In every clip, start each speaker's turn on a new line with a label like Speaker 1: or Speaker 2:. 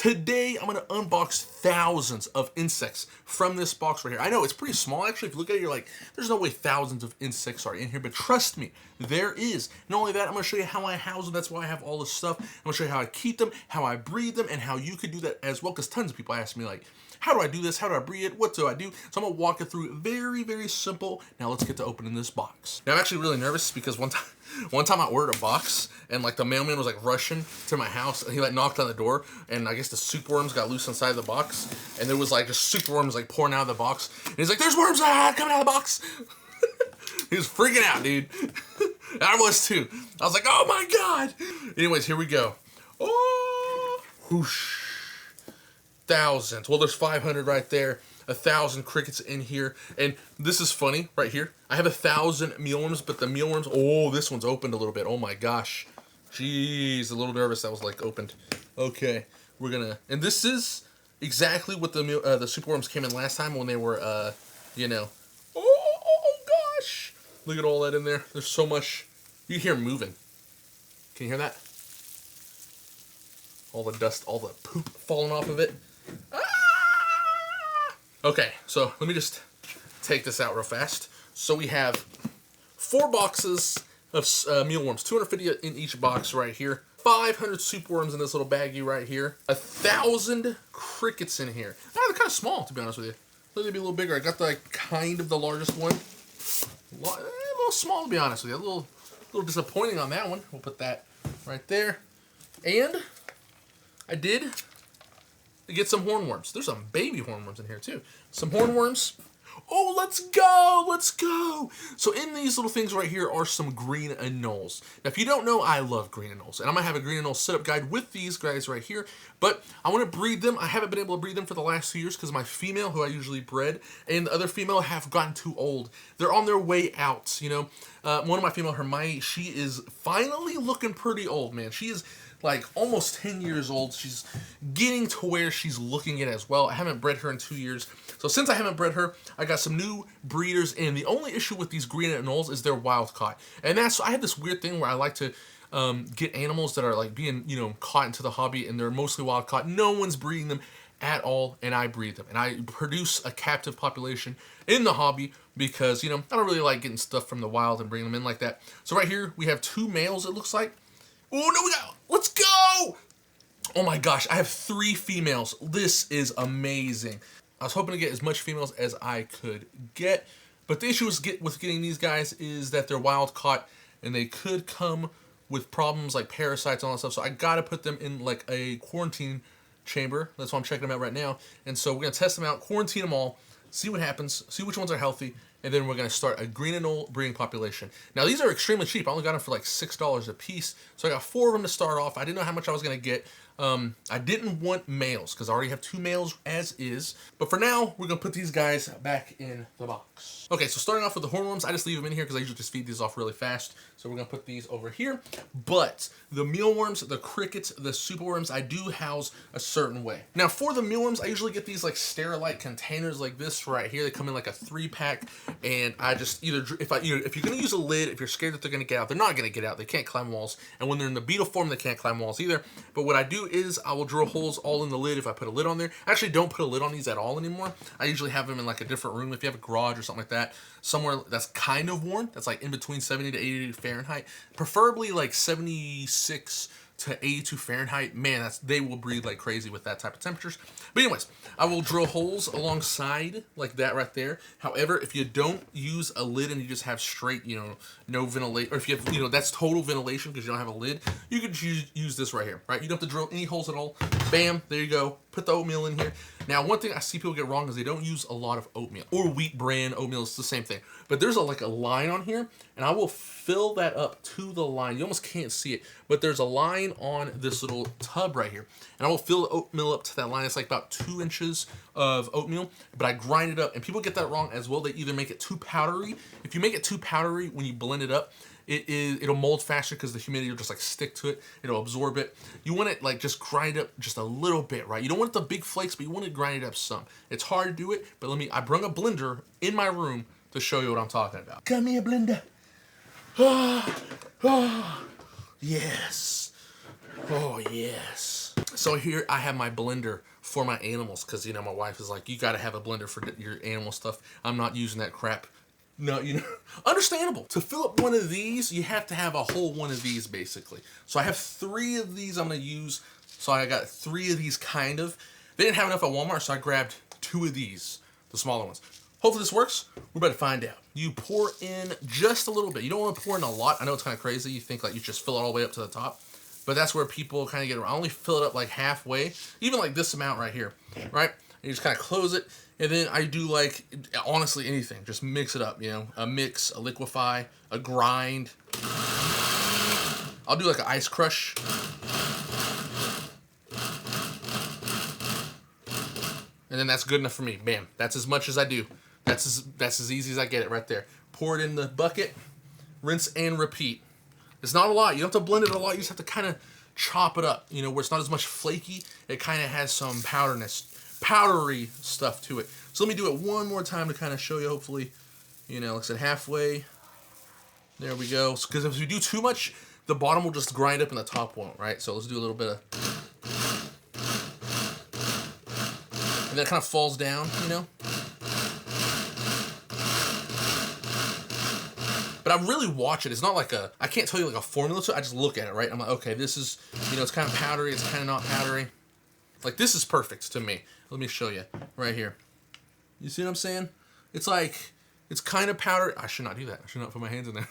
Speaker 1: Today, I'm gonna unbox thousands of insects from this box right here. I know it's pretty small, actually. If you look at it, you're like, there's no way thousands of insects are in here, but trust me, there is. Not only that, I'm gonna show you how I house them. That's why I have all this stuff. I'm gonna show you how I keep them, how I breed them, and how you could do that as well, because tons of people ask me, like, how do I do this? How do I breed it? What do I do? So I'm gonna walk it through. Very, very simple. Now let's get to opening this box. Now I'm actually really nervous because one time I ordered a box and like the mailman was like rushing to my house and he like knocked on the door and I guess the superworms got loose inside the box and there was like just superworms like pouring out of the box and he's like, there's worms coming out of the box. He was freaking out, dude. I was too. I was like, oh my God. Anyways, here we go. Oh, whoosh. Thousands. Well, there's 500 right there. 1,000 crickets in here. And this is funny right here. I have 1,000 mealworms, but the mealworms, oh, this one's opened a little bit. Oh my gosh. Jeez, a little nervous that was like opened. Okay, we're gonna, and this is exactly what the superworms came in last time when they were, you know. Oh gosh. Look at all that in there. There's so much. You hear them moving. Can you hear that? All the dust, all the poop falling off of it. Ah! Okay, so let me just take this out real fast. So we have 4 boxes of mealworms, 250 in each box right here. 500 superworms in this little baggie right here. 1,000 crickets in here. Now they're kind of small, to be honest with you. They'll be a little bigger. I got the kind of the largest one. A little small, to be honest with you. A little disappointing on that one. We'll put that right there. And I did get some hornworms. There's some baby hornworms in here too. Some hornworms. Oh, let's go! Let's go! So in these little things right here are some green anoles. Now, if you don't know, I love green anoles. And I'm going to have a green anole setup guide with these guys right here. But I want to breed them. I haven't been able to breed them for the last 2 years because my female, who I usually bred, and the other female have gotten too old. They're on their way out, you know. One of my female, Hermione, she is finally looking pretty old, man. She is like almost 10 years old. She's getting to where she's looking it as well. I haven't bred her in 2 years. So since I haven't bred her, I got some new breeders in. The only issue with these green anoles is they're wild caught. And that's, I have this weird thing where I like to get animals that are like being, you know, caught into the hobby and they're mostly wild caught. No one's breeding them at all, and I breed them. And I produce a captive population in the hobby because, you know, I don't really like getting stuff from the wild and bringing them in like that. So right here, we have 2 males, it looks like. Oh, no, we got, let's go! Oh my gosh, I have 3 females. This is amazing. I was hoping to get as much females as I could get, but the issue with getting these guys is that they're wild caught and they could come with problems like parasites and all that stuff. So I gotta put them in like a quarantine chamber. That's why I'm checking them out right now. And so we're gonna test them out, quarantine them all, see what happens, see which ones are healthy, and then we're going to start a green anole breeding population. Now, these are extremely cheap. I only got them for like $6 a piece. So I got 4 of them to start off. I didn't know how much I was going to get. I didn't want males because I already have 2 males as is. But for now, we're going to put these guys back in the box. Okay, so starting off with the hornworms, I just leave them in here because I usually just feed these off really fast. So we're going to put these over here. But the mealworms, the crickets, the superworms, I do house a certain way. Now, for the mealworms, I usually get these like Sterilite containers like this right here. They come in like a 3-pack. And I just either, if you're going to use a lid, if you're scared that they're going to get out, they're not going to get out. They can't climb walls. And when they're in the beetle form, they can't climb walls either. But what I do is I will drill holes all in the lid if I put a lid on there. I actually don't put a lid on these at all anymore. I usually have them in like a different room. If you have a garage or something like that, somewhere that's kind of warm, that's like in between 70 to 80 Fahrenheit, preferably like 76 to 82 Fahrenheit, man, they will breathe like crazy with that type of temperatures. But anyways, I will drill holes alongside like that right there. However, if you don't use a lid and you just have straight, you know, no ventilation, or if you have, you know, that's total ventilation because you don't have a lid, you could use this right here, right? You don't have to drill any holes at all. Bam, there you go. Put the oatmeal in here. Now, one thing I see people get wrong is they don't use a lot of oatmeal or wheat bran oatmeal. It's the same thing. But there's like a line on here, and I will fill that up to the line. You almost can't see it, but there's a line on this little tub right here, and I will fill the oatmeal up to that line. It's like about 2 inches of oatmeal, but I grind it up, and people get that wrong as well. They either make it too powdery. If you make it too powdery when you blend it up, it'll mold faster because the humidity will just like stick to it. It'll absorb it. You want it like just grind up just a little bit, right? You don't want the big flakes, but you want to grind it up some. It's hard to do it, but I brought a blender in my room to show you what I'm talking about. Come here, blender. Yes. Oh, yes. So here I have my blender for my animals because, you know, my wife is like, you got to have a blender for your animal stuff. I'm not using that crap. No, you know, understandable. To fill up one of these, you have to have a whole one of these, basically. So I have 3 of these I'm going to use. So I got 3 of these, kind of. They didn't have enough at Walmart, so I grabbed 2 of these, the smaller ones. Hopefully this works. We're about to find out. You pour in just a little bit. You don't want to pour in a lot. I know it's kind of crazy. You think like you just fill it all the way up to the top. But that's where people kind of get around. I only fill it up like halfway, even like this amount right here, right? And you just kind of close it. And then I do like, honestly, anything. Just mix it up, you know? A mix, a liquefy, a grind. I'll do like an ice crush. And then that's good enough for me. Bam. That's as much as I do. That's as easy as I get it right there. Pour it in the bucket, rinse and repeat. It's not a lot. You don't have to blend it a lot. You just have to kind of chop it up, you know, where it's not as much flaky. It kind of has some powdery stuff to it. So let me do it one more time to kind of show you, hopefully, you know, like I said, halfway. There we go. Because if we do too much, the bottom will just grind up and the top won't, right? So let's do a little bit of... And then it kind of falls down, you know? But I really watch it. It's not like I can't tell you like a formula to it. I just look at it, right? I'm like, okay, this is, you know, it's kind of powdery. It's kind of not powdery. Like, this is perfect to me. Let me show you right here. You see what I'm saying? It's like, it's kind of powdery. I should not do that. I should not put my hands in there.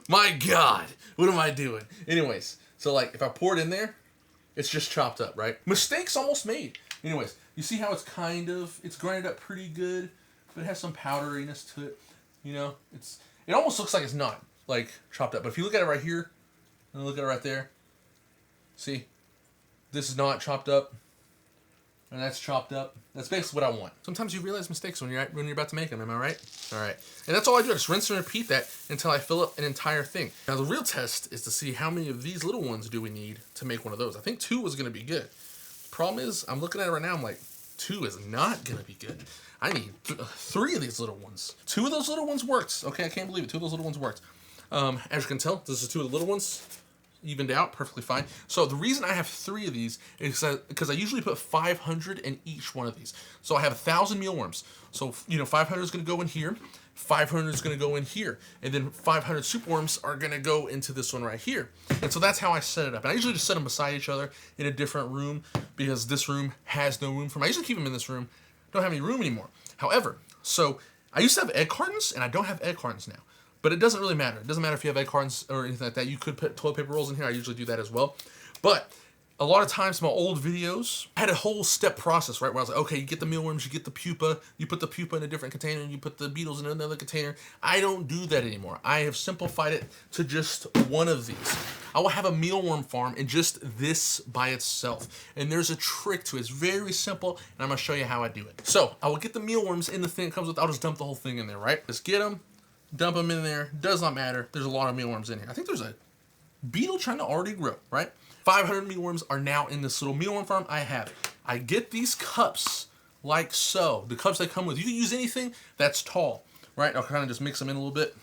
Speaker 1: My God, what am I doing? Anyways, so like, if I pour it in there, it's just chopped up, right? Mistakes almost made. Anyways, you see how it's it's grinded up pretty good, but it has some powderiness to it. You know, it almost looks like it's not, like, chopped up. But if you look at it right here, and look at it right there, see? This is not chopped up, and that's chopped up. That's basically what I want. Sometimes you realize mistakes when you're about to make them, am I right? All right. And that's all I do. I just rinse and repeat that until I fill up an entire thing. Now, the real test is to see how many of these little ones do we need to make one of those. I think 2 is going to be good. Problem is, I'm looking at it right now, I'm like, 2 is not going to be good. I need 3 of these little ones. 2 of those little ones worked. Okay, I can't believe it. 2 of those little ones worked. As you can tell, this is 2 of the little ones. Evened out, perfectly fine. So the reason I have 3 of these is because I usually put 500 in each one of these. So I have 1,000 mealworms. So, you know, 500 is going to go in here. 500 is going to go in here. And then 500 superworms are going to go into this one right here. And so that's how I set it up. And I usually just set them beside each other in a different room because this room has no room for them. I usually keep them in this room. Don't have any room anymore. However, so I used to have egg cartons, and I don't have egg cartons now. But it doesn't really matter. It doesn't matter if you have egg cartons or anything like that. You could put toilet paper rolls in here. I usually do that as well. But a lot of times, my old videos, I had a whole step process, right? Where I was like, okay, you get the mealworms, you get the pupa, you put the pupa in a different container, and you put the beetles in another container. I don't do that anymore. I have simplified it to just one of these. I will have a mealworm farm in just this by itself. And there's a trick to it. It's very simple, and I'm going to show you how I do it. So I will get the mealworms in the thing it comes with. I'll just dump the whole thing in there, right? Just get them. Dump them in there. Does not matter. There's a lot of mealworms in here. I think there's a beetle trying to already grow, right? 500 mealworms are now in this little mealworm farm I have. I get these cups like so. The cups they come with. You can use anything that's tall, right? I'll kind of just mix them in a little bit.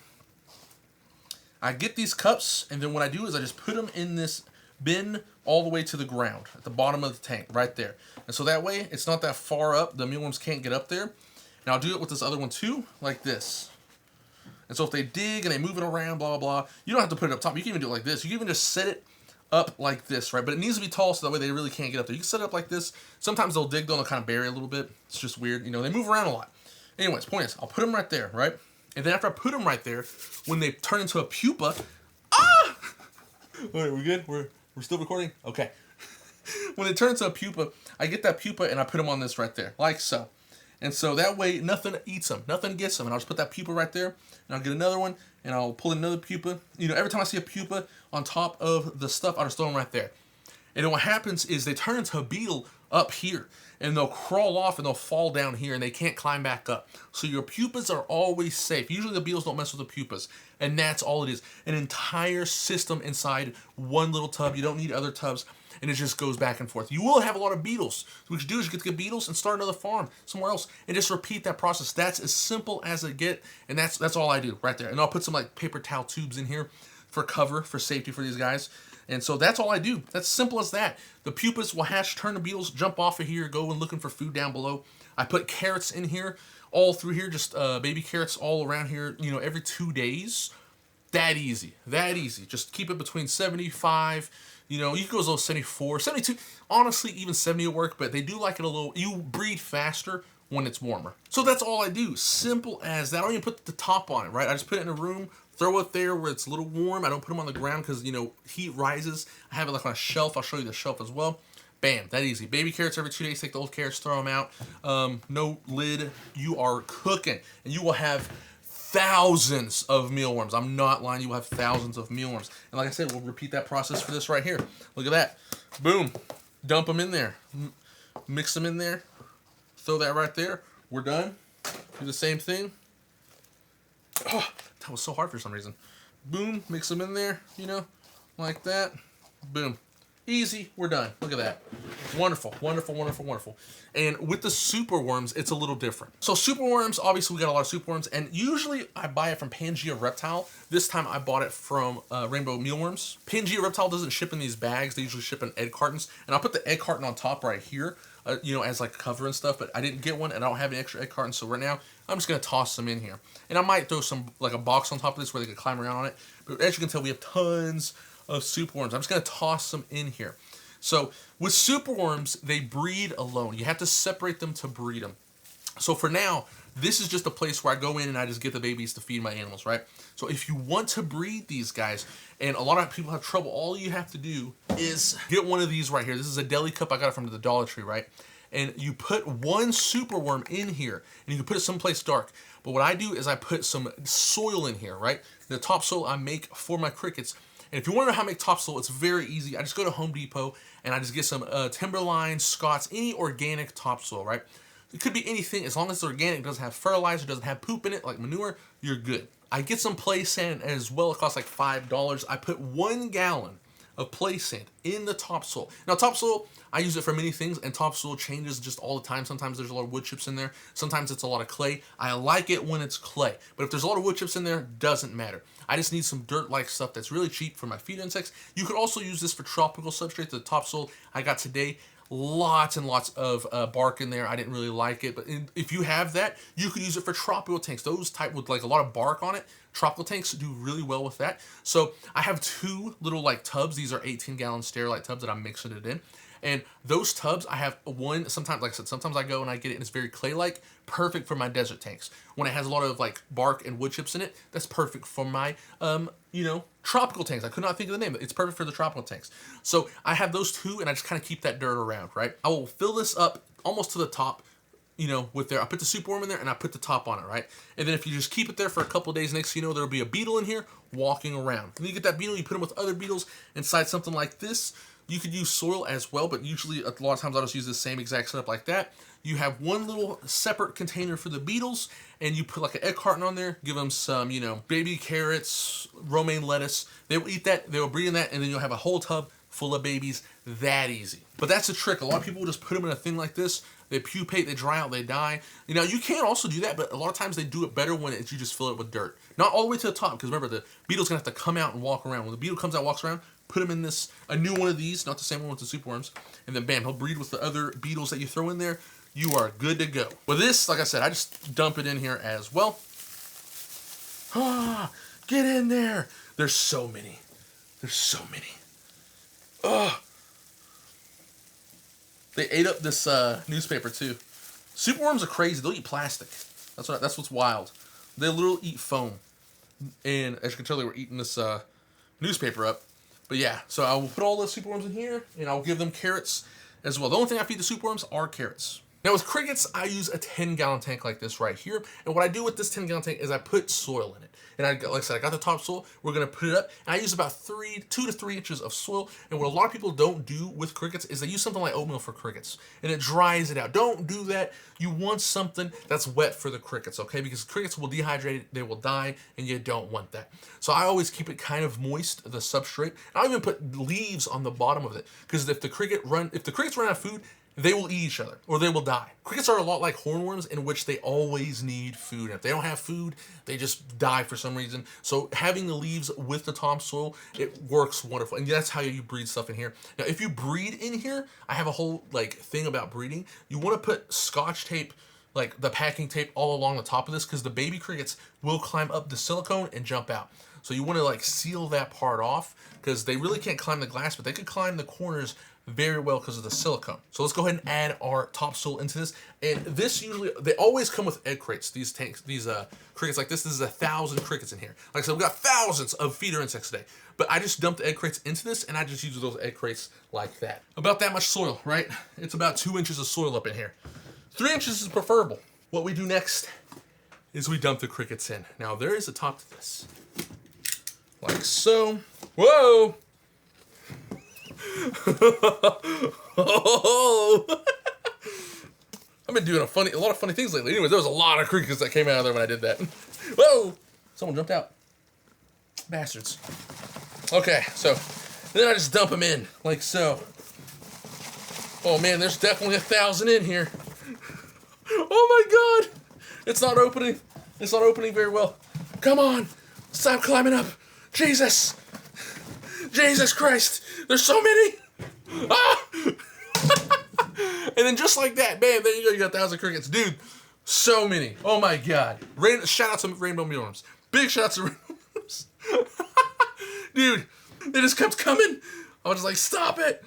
Speaker 1: I get these cups, and then what I do is I just put them in this bin all the way to the ground, at the bottom of the tank, right there. And so that way, it's not that far up. The mealworms can't get up there. And I'll do it with this other one too, like this. And so if they dig and they move it around, blah, blah, blah, you don't have to put it up top. You can even do it like this. You can even just set it up like this, right? But it needs to be tall so that way they really can't get up there. You can set it up like this. Sometimes they'll dig, they'll kind of bury a little bit. It's just weird. You know, they move around a lot. Anyways, point is, I'll put them right there, right? And then after I put them right there, when they turn into a pupa, Wait, we good? We're still recording? Okay. When they turn into a pupa, I get that pupa and I put them on this right there, like so. And so that way, nothing eats them. Nothing gets them. And I'll just put that pupa right there. And I'll get another one. And I'll pull another pupa. You know, every time I see a pupa on top of the stuff, I'll just throw them right there. And then what happens is they turn into a beetle up here. And they'll crawl off and they'll fall down here. And they can't climb back up. So your pupas are always safe. Usually the beetles don't mess with the pupas. And that's all it is. An entire system inside one little tub. You don't need other tubs. And it just goes back and forth. You will have a lot of beetles. So what you do is you get to get beetles and start another farm somewhere else and just repeat that process. That's as simple as it get, and that's all I do right there. And I'll put some like paper towel tubes in here for cover, for safety for these guys. And so that's all I do. That's simple as that. The pupas will hatch, turn the beetles, jump off of here, go and looking for food down below. I put carrots in here, all through here, just baby carrots all around here, you know, every 2 days. That easy, that easy. Just keep it between 75, you know, you can go as low as 74, 72. Honestly, even 70 will work, but they do like it a little, you breed faster when it's warmer. So that's all I do. Simple as that. I don't even put the top on it, right? I just put it in a room, throw it there where it's a little warm. I don't put them on the ground because, you know, heat rises. I have it like on a shelf. I'll show you the shelf as well. Bam, that easy. Baby carrots every 2 days. Take the old carrots, throw them out. No lid. You are cooking. And you will have thousands of mealworms. I'm not lying. You will have thousands of mealworms. And like I said, we'll repeat that process for this right here. Look at that. Boom. Dump them in there. Mix them in there. Throw that right there. We're done. Do the same thing. Oh, that was so hard for some reason. Boom. Mix them in there, you know, like that. Boom. Easy, we're done. Look at that. Wonderful, wonderful, wonderful, wonderful. And with the superworms, it's a little different. So superworms, obviously we got a lot of superworms, and usually I buy it from Pangea Reptile. This time I bought it from Rainbow Mealworms. Pangea Reptile doesn't ship in these bags. They usually ship in egg cartons. And I'll put the egg carton on top right here, you know, as like a cover and stuff, but I didn't get one and I don't have any extra egg cartons. So right now, I'm just gonna toss them in here. And I might throw some, like a box on top of this where they can climb around on it. But as you can tell, we have tons of superworms. I'm just going to toss them in here. So with superworms, they breed alone. You have to separate them to breed them. So for now, this is just a place where I go in and I just get the babies to feed my animals, right? So if you want to breed these guys, and a lot of people have trouble, all you have to do is get one of these right here. This is a deli cup. I got it from the Dollar Tree, right? And you put one superworm in here, and you can put it someplace dark. But what I do is I put some soil in here, right? The topsoil I make for my crickets. And if you want to know how to make topsoil, it's very easy. I just go to Home Depot and I just get some Timberline, Scott's, any organic topsoil, right? It could be anything. As long as it's organic, doesn't have fertilizer, doesn't have poop in it, like manure, you're good. I get some play sand as well. It costs like $5. I put 1 gallon of play sand in the topsoil. Now topsoil, I use it for many things, and topsoil changes just all the time. Sometimes there's a lot of wood chips in there. Sometimes it's a lot of clay. I like it when it's clay, but if there's a lot of wood chips in there, doesn't matter. I just need some dirt-like stuff that's really cheap for my feed insects. You could also use this for tropical substrate. The topsoil I got today, lots and lots of bark in there. I didn't really like it, but if you have that, you could use it for tropical tanks. Those type with like a lot of bark on it, tropical tanks do really well with that. So I have 2 little like tubs. These are 18-gallon Sterilite tubs that I'm mixing it in. And those tubs, I have one, sometimes, like I said, sometimes I go and I get it and it's very clay-like, perfect for my desert tanks. When it has a lot of like bark and wood chips in it, that's perfect for my, you know, tropical tanks. I could not think of the name, but it's perfect for the tropical tanks. So I have those 2 and I just kind of keep that dirt around, right? I will fill this up almost to the top, you know, with there. I put the superworm in there and I put the top on it, right? And then if you just keep it there for a couple of days, next thing you know, there'll be a beetle in here walking around. When you get that beetle, you put them with other beetles inside something like this. You could use soil as well, but usually a lot of times I'll just use the same exact setup like that. You have one little separate container for the beetles, and you put like an egg carton on there, give them some, you know, baby carrots, romaine lettuce. They will eat that, they will breed in that, and then you'll have a whole tub full of babies. That easy. But that's the trick. A lot of people will just put them in a thing like this. They pupate, they dry out, they die. You know, you can also do that, but a lot of times they do it better when you just fill it with dirt. Not all the way to the top, because remember, the beetle's going to have to come out and walk around. When the beetle comes out and walks around, put him in this, a new one of these, not the same one with the superworms, and then bam, he'll breed with the other beetles that you throw in there. You are good to go. With this, like I said, I just dump it in here as well. Ah, get in there. There's so many. There's so many. Ugh. They ate up this newspaper too. Superworms are crazy. They'll eat plastic. That's what's wild. They literally eat foam. And as you can tell, they were eating this newspaper up. But yeah, so I will put all the superworms in here, and I'll give them carrots as well. The only thing I feed the superworms are carrots. Now with crickets, I use a 10-gallon tank like this right here. And what I do with this 10-gallon tank is I put soil in it. And like I said, I got the topsoil. We're going to put it up. And I use about 2 to 3 inches of soil. And what a lot of people don't do with crickets is they use something like oatmeal for crickets. And it dries it out. Don't do that. You want something that's wet for the crickets, okay? Because crickets will dehydrate, they will die, and you don't want that. So I always keep it kind of moist, the substrate. I even put leaves on the bottom of it. Because if the crickets run out of food, they will eat each other or they will die. Crickets are a lot like hornworms in which they always need food. And if they don't have food, they just die for some reason. So having the leaves with the topsoil, it works wonderful. And that's how you breed stuff in here. Now, if you breed in here, I have a whole like thing about breeding. You want to put Scotch tape, like the packing tape, all along the top of this because the baby crickets will climb up the silicone and jump out. So you want to like seal that part off because they really can't climb the glass, but they could climb the corners very well because of the silicone. So let's go ahead and add our topsoil into this. And this usually, they always come with egg crates. These tanks, these crickets like this is 1,000 crickets in here. Like I said, we got thousands of feeder insects today. But I just dumped the egg crates into this and I just use those egg crates like that. About that much soil, right? It's about 2 inches of soil up in here. 3 inches is preferable. What we do next is we dump the crickets in. Now there is a top to this. Like so. Whoa! I've been doing a lot of funny things lately. Anyways, there was a lot of crickets that came out of there when I did that. Whoa! Someone jumped out. Bastards. Okay, so then I just dump them in, like so. Oh man, there's definitely 1,000 in here. Oh my god! It's not opening. It's not opening very well. Come on! Stop climbing up! Jesus! Jesus Christ! There's so many! Ah! And then just like that, bam, there you go, you got 1,000 crickets. Dude, so many. Oh my god. Shout out to Rainbow Mealworms. Big shout out to Rainbow Mealworms. Dude, they just kept coming. I was just like, stop it.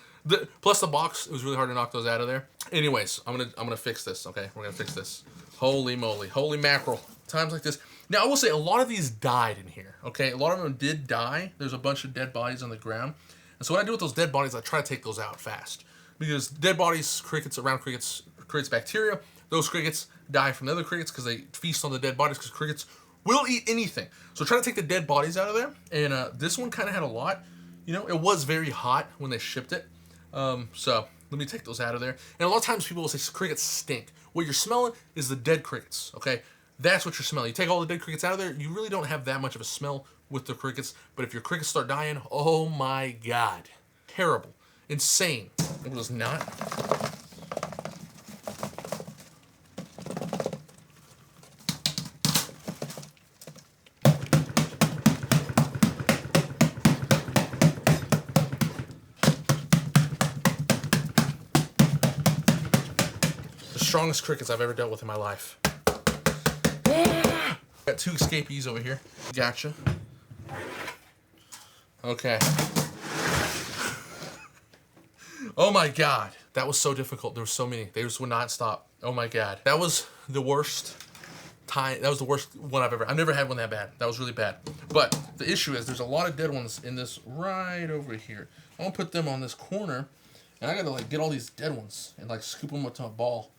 Speaker 1: Plus the box, it was really hard to knock those out of there. Anyways, I'm gonna fix this, okay? We're gonna fix this. Holy moly, holy mackerel. Times like this. Now, I will say a lot of these died in here, okay? A lot of them did die. There's a bunch of dead bodies on the ground. And so what I do with those dead bodies, I try to take those out fast. Because dead bodies, crickets, around crickets, creates bacteria. Those crickets die from the other crickets because they feast on the dead bodies because crickets will eat anything. So try to take the dead bodies out of there. And this one kind of had a lot. You know, it was very hot when they shipped it. So let me take those out of there. And a lot of times people will say crickets stink. What you're smelling is the dead crickets, okay? That's what you're smelling. You take all the dead crickets out of there, you really don't have that much of a smell with the crickets. But if your crickets start dying, oh my god. Terrible. Insane. It was not. The strongest crickets I've ever dealt with in my life. Got 2 escapees over here. Gotcha. Okay. Oh my god. That was so difficult. There were so many. They just would not stop. Oh my god. That was the worst time. That was the worst one I've never had one that bad. That was really bad. But the issue is there's a lot of dead ones in this right over here. I'm gonna put them on this corner. And I gotta like get all these dead ones and like scoop them up to a ball.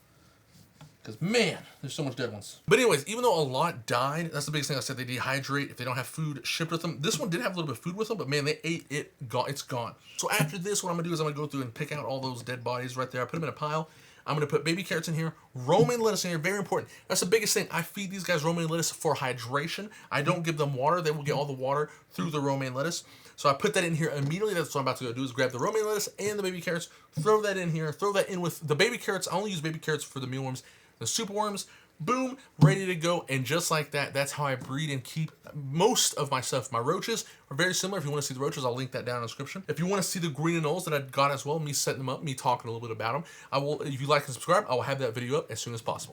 Speaker 1: Because, man, there's so much dead ones. But anyways, even though a lot died, that's the biggest thing I said. They dehydrate if they don't have food shipped with them. This one did have a little bit of food with them, but, man, they ate it. It's gone. So after this, what I'm going to do is I'm going to go through and pick out all those dead bodies right there. I put them in a pile. I'm going to put baby carrots in here, romaine lettuce in here. Very important. That's the biggest thing. I feed these guys romaine lettuce for hydration. I don't give them water. They will get all the water through the romaine lettuce. So I put that in here immediately. That's what I'm about to go do is grab the romaine lettuce and the baby carrots, throw that in here, throw that in with the baby carrots. I only use baby carrots for the mealworms. The superworms, boom, ready to go. And just like that, that's how I breed and keep most of my stuff. My roaches are very similar. If you want to see the roaches, I'll link that down in the description. If you want to see the green anoles that I got as well, me setting them up, me talking a little bit about them, I will. If you like and subscribe, I will have that video up as soon as possible.